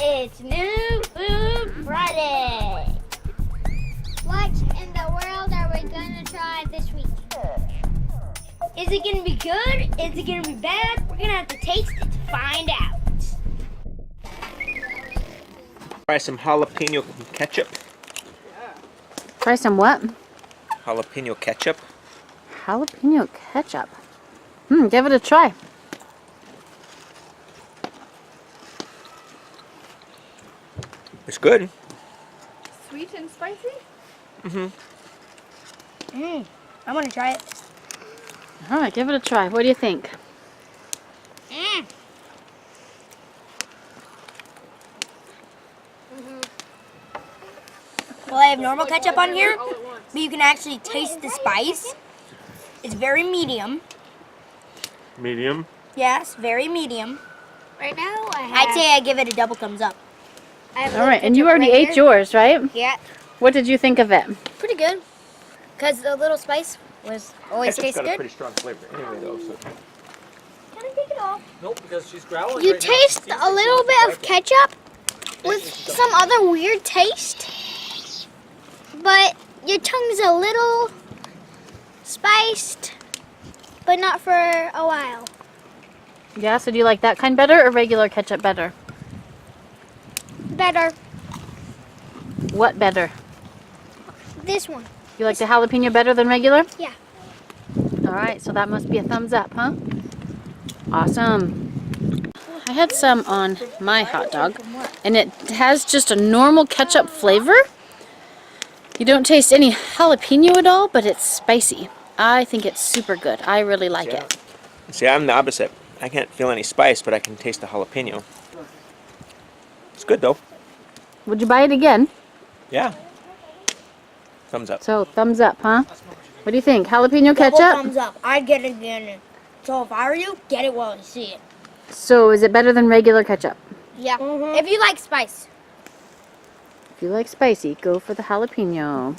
It's New Food Friday. What in the world are we gonna try this week? Is it gonna be good? Is it gonna be bad? We're gonna have to taste it to find out. Try some jalapeno ketchup. Try some what? Jalapeno ketchup. Jalapeno ketchup. Give it a try. It's good. Sweet and spicy? I wanna try it. All right, give it a try. What do you think? Well, I have normal ketchup on here, but you can actually taste the spice. It's very medium. Medium. Yes, very medium. Right now, I'd say I give it a double thumbs up. All right, and you already ate yours, right? Yeah, What did you think of it? pretty good. Because the little spice was always tastes got a good. pretty strong flavor anyway, though. So. Can I take it off? Nope, because she's growling. you right now. taste She's a little bit of ketchup with some other weird taste, but your tongue's a little spiced, but not for a while. Yeah, so do you like that kind better or regular ketchup better? Better, What better? this one. You like the jalapeno better than regular? Yeah. All right, so that must be a thumbs up, huh? Awesome. I had some on my hot dog, and it has just a normal ketchup flavor. You don't taste any jalapeno at all, but it's spicy. I think it's super good. I really like it. See, I'm the opposite. I can't feel any spice, but I can taste the jalapeno. It's good though. Would you buy it again? Yeah. Thumbs up. So, thumbs up, huh? What do you think? Jalapeno Double ketchup? thumbs up. I'd get it again. So if I were you, get it while you see it. So, is it better than regular ketchup? Yeah. If you like spice. If you like spicy, go for the jalapeno.